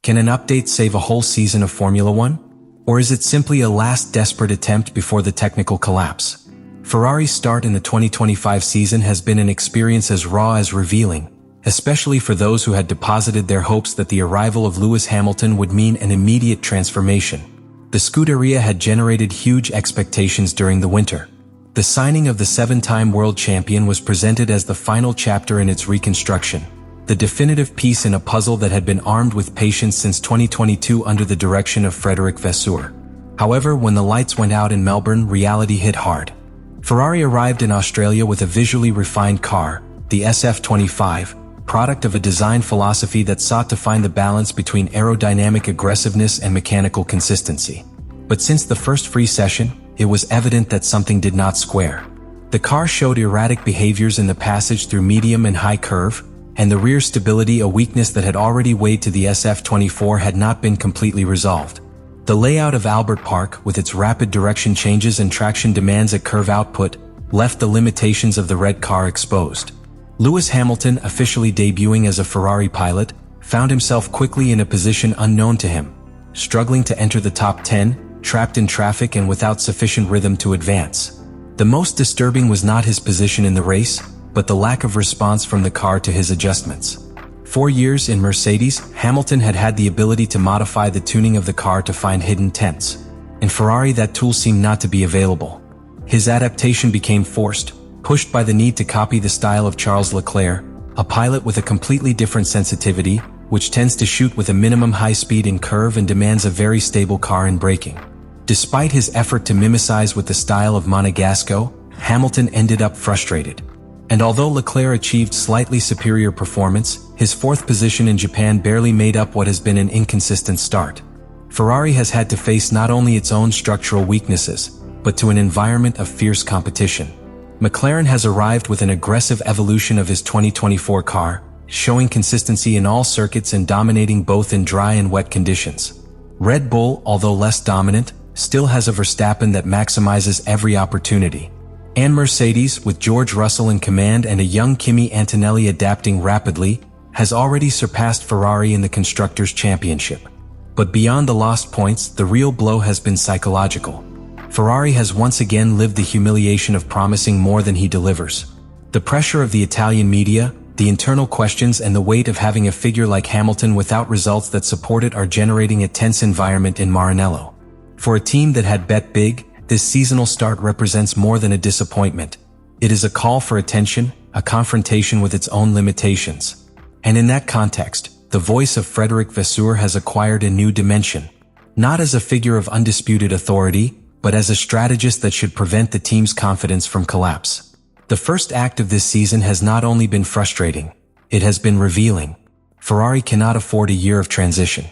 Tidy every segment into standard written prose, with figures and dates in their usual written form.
Can an update save a whole season of Formula One? Or is it simply a last desperate attempt before the technical collapse? Ferrari's start in the 2025 season has been an experience as raw as revealing, especially for those who had deposited their hopes that the arrival of Lewis Hamilton would mean an immediate transformation. The Scuderia had generated huge expectations during the winter. The signing of the 7-time world champion was presented as the final chapter in its reconstruction, the definitive piece in a puzzle that had been armed with patience since 2022 under the direction of Frédéric Vasseur. However, when the lights went out in Melbourne, reality hit hard. Ferrari arrived in Australia with a visually refined car, the SF25, product of a design philosophy that sought to find the balance between aerodynamic aggressiveness and mechanical consistency. But since the first free session, it was evident that something did not square. The car showed erratic behaviors in the passage through medium and high curve, and the rear stability, a weakness that had already weighed to the SF24, had not been completely resolved. The layout of Albert Park, with its rapid direction changes and traction demands at curve output, left the limitations of the red car exposed. Lewis Hamilton, officially debuting as a Ferrari pilot, found himself quickly in a position unknown to him, struggling to enter the top 10, trapped in traffic and without sufficient rhythm to advance. The most disturbing was not his position in the race, but the lack of response from the car to his adjustments. 4 years in Mercedes, Hamilton had had the ability to modify the tuning of the car to find hidden tints. In Ferrari, that tool seemed not to be available. His adaptation became forced, pushed by the need to copy the style of Charles Leclerc, a pilot with a completely different sensitivity, which tends to shoot with a minimum high speed in curve and demands a very stable car in braking. Despite his effort to mimicize with the style of Monegasco, Hamilton ended up frustrated. And although Leclerc achieved slightly superior performance, his 4th position in Japan barely made up what has been an inconsistent start. Ferrari has had to face not only its own structural weaknesses, but to an environment of fierce competition. McLaren has arrived with an aggressive evolution of his 2024 car, showing consistency in all circuits and dominating both in dry and wet conditions. Red Bull, although less dominant, still has a Verstappen that maximizes every opportunity. And Mercedes, with George Russell in command and a young Kimi Antonelli adapting rapidly, has already surpassed Ferrari in the Constructors' Championship. But beyond the lost points, the real blow has been psychological. Ferrari has once again lived the humiliation of promising more than he delivers. The pressure of the Italian media, the internal questions and the weight of having a figure like Hamilton without results that support it are generating a tense environment in Maranello. For a team that had bet big, this seasonal start represents more than a disappointment. It is a call for attention, a confrontation with its own limitations. And in that context, the voice of Frédéric Vasseur has acquired a new dimension. Not as a figure of undisputed authority, but as a strategist that should prevent the team's confidence from collapse. The first act of this season has not only been frustrating, it has been revealing. Ferrari cannot afford a year of transition.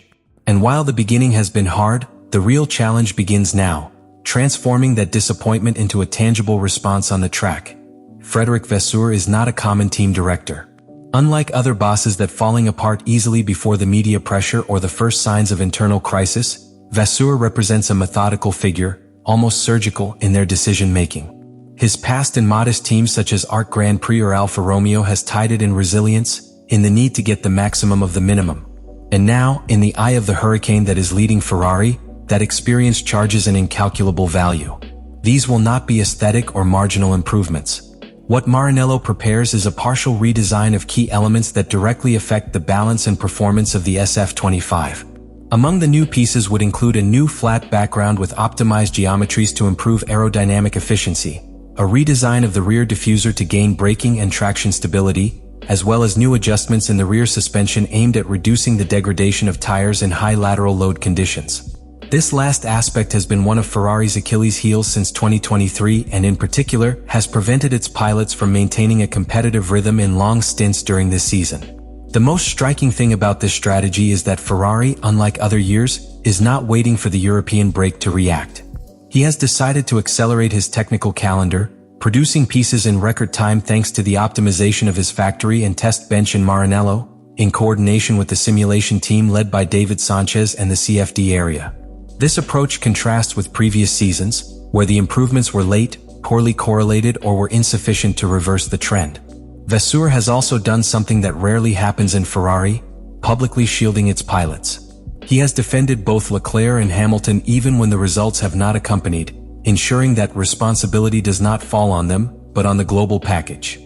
And while the beginning has been hard, the real challenge begins now, transforming that disappointment into a tangible response on the track. Frédéric Vasseur is not a common team director. Unlike other bosses that falling apart easily before the media pressure or the first signs of internal crisis, Vasseur represents a methodical figure, almost surgical in their decision-making. His past in modest teams such as Arc Grand Prix or Alfa Romeo has tied it in resilience, in the need to get the maximum of the minimum. And now, in the eye of the hurricane that is leading Ferrari, that experience charges an incalculable value. These will not be aesthetic or marginal improvements. What Maranello prepares is a partial redesign of key elements that directly affect the balance and performance of the SF25. Among the new pieces would include a new flat background with optimized geometries to improve aerodynamic efficiency, a redesign of the rear diffuser to gain braking and traction stability, as well as new adjustments in the rear suspension aimed at reducing the degradation of tires in high lateral load conditions. This last aspect has been one of Ferrari's Achilles' heels since 2023 and in particular has prevented its pilots from maintaining a competitive rhythm in long stints during this season. The most striking thing about this strategy is that Ferrari, unlike other years, is not waiting for the European break to react. He has decided to accelerate his technical calendar, producing pieces in record time thanks to the optimization of his factory and test bench in Maranello, in coordination with the simulation team led by David Sanchez and the CFD area. This approach contrasts with previous seasons, where the improvements were late, poorly correlated, or were insufficient to reverse the trend. Vasseur has also done something that rarely happens in Ferrari, publicly shielding its pilots. He has defended both Leclerc and Hamilton even when the results have not accompanied, ensuring that responsibility does not fall on them, but on the global package.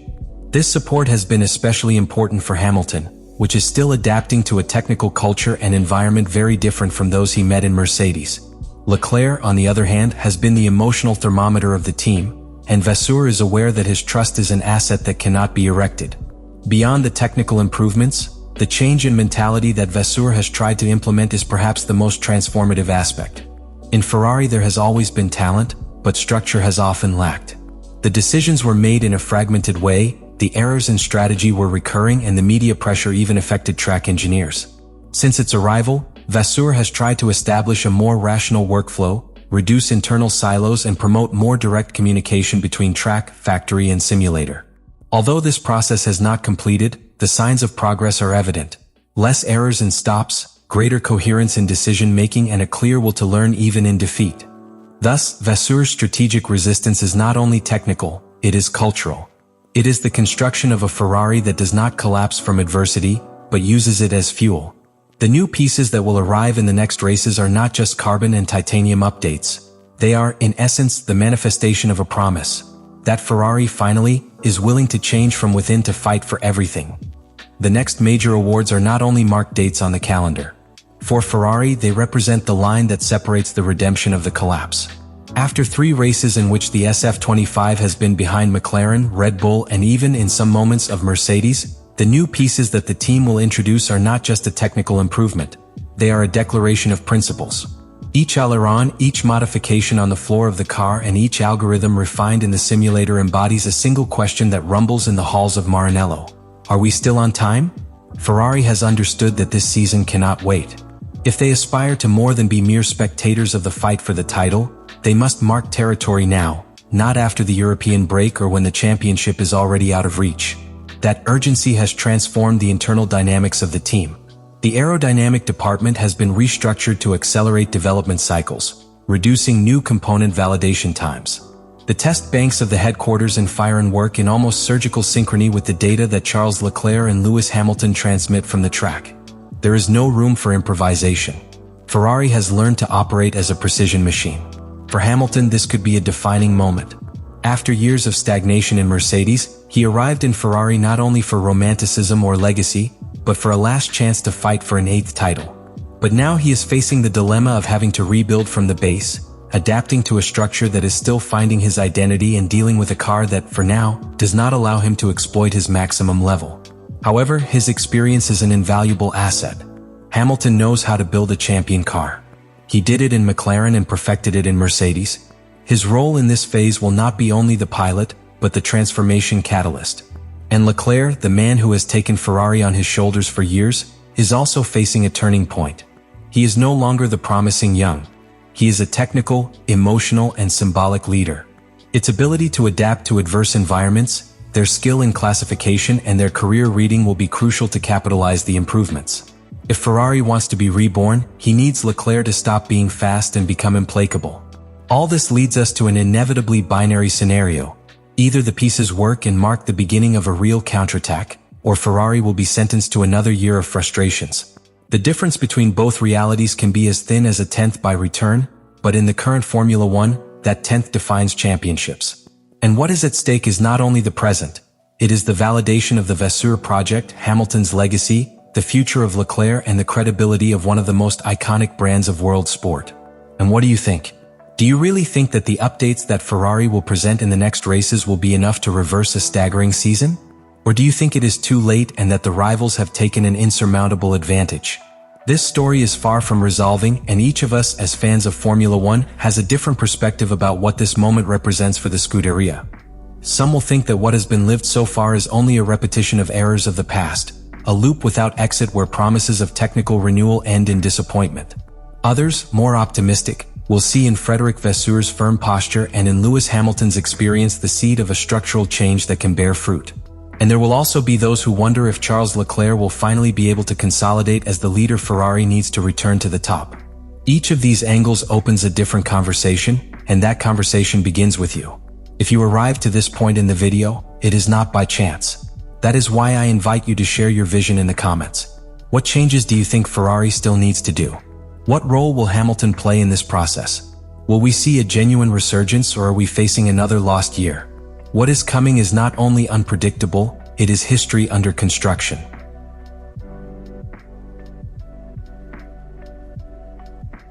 This support has been especially important for Hamilton, which is still adapting to a technical culture and environment very different from those he met in Mercedes. Leclerc, on the other hand, has been the emotional thermometer of the team, and Vasseur is aware that his trust is an asset that cannot be erected. Beyond the technical improvements, the change in mentality that Vasseur has tried to implement is perhaps the most transformative aspect. In Ferrari there has always been talent, but structure has often lacked. The decisions were made in a fragmented way, the errors in strategy were recurring, and the media pressure even affected track engineers. Since its arrival, Vasseur has tried to establish a more rational workflow, reduce internal silos, and promote more direct communication between track, factory, and simulator. Although this process has not completed, the signs of progress are evident. Less errors in stops, greater coherence in decision-making, and a clear will to learn even in defeat. Thus, Vasseur's strategic resistance is not only technical, it is cultural. It is the construction of a Ferrari that does not collapse from adversity, but uses it as fuel. The new pieces that will arrive in the next races are not just carbon and titanium updates. They are, in essence, the manifestation of a promise. That Ferrari finally is willing to change from within to fight for everything. The next major awards are not only marked dates on the calendar. For Ferrari, they represent the line that separates the redemption of the collapse. After 3 races in which the SF25 has been behind McLaren, Red Bull, and even in some moments of Mercedes, the new pieces that the team will introduce are not just a technical improvement. They are a declaration of principles. Each aileron, each modification on the floor of the car, and each algorithm refined in the simulator embodies a single question that rumbles in the halls of Maranello. Are we still on time? Ferrari has understood that this season cannot wait. If they aspire to more than be mere spectators of the fight for the title, they must mark territory now, not after the European break or when the championship is already out of reach. That urgency has transformed the internal dynamics of the team. The aerodynamic department has been restructured to accelerate development cycles, reducing new component validation times. The test banks of the headquarters and fire and work in almost surgical synchrony with the data that Charles Leclerc and Lewis Hamilton transmit from the track. There is no room for improvisation. Ferrari has learned to operate as a precision machine. For Hamilton, this could be a defining moment. After years of stagnation in Mercedes, he arrived in Ferrari not only for romanticism or legacy, but for a last chance to fight for an 8th title. But now he is facing the dilemma of having to rebuild from the base, adapting to a structure that is still finding his identity and dealing with a car that, for now, does not allow him to exploit his maximum level. However, his experience is an invaluable asset. Hamilton knows how to build a champion car. He did it in McLaren and perfected it in Mercedes. His role in this phase will not be only the pilot, but the transformation catalyst. And Leclerc, the man who has taken Ferrari on his shoulders for years, is also facing a turning point. He is no longer the promising young. He is a technical, emotional, and symbolic leader. Its ability to adapt to adverse environments, their skill in classification, and their career reading will be crucial to capitalize the improvements. If Ferrari wants to be reborn, he needs Leclerc to stop being fast and become implacable. All this leads us to an inevitably binary scenario. Either the pieces work and mark the beginning of a real counterattack, or Ferrari will be sentenced to another year of frustrations. The difference between both realities can be as thin as a 10th by return, but in the current Formula 1, that 10th defines championships. And what is at stake is not only the present, it is the validation of the Vasseur project, Hamilton's legacy, the future of Leclerc, and the credibility of one of the most iconic brands of world sport. And what do you think? Do you really think that the updates that Ferrari will present in the next races will be enough to reverse a staggering season? Or do you think it is too late and that the rivals have taken an insurmountable advantage? This story is far from resolving, and each of us as fans of Formula 1 has a different perspective about what this moment represents for the Scuderia. Some will think that what has been lived so far is only a repetition of errors of the past, a loop without exit where promises of technical renewal end in disappointment. Others, more optimistic, will see in Frédéric Vasseur's firm posture and in Lewis Hamilton's experience the seed of a structural change that can bear fruit. And there will also be those who wonder if Charles Leclerc will finally be able to consolidate as the leader Ferrari needs to return to the top. Each of these angles opens a different conversation, and that conversation begins with you. If you arrived to this point in the video, it is not by chance. That is why I invite you to share your vision in the comments. What changes do you think Ferrari still needs to do? What role will Hamilton play in this process? Will we see a genuine resurgence, or are we facing another lost year? What is coming is not only unpredictable, it is history under construction.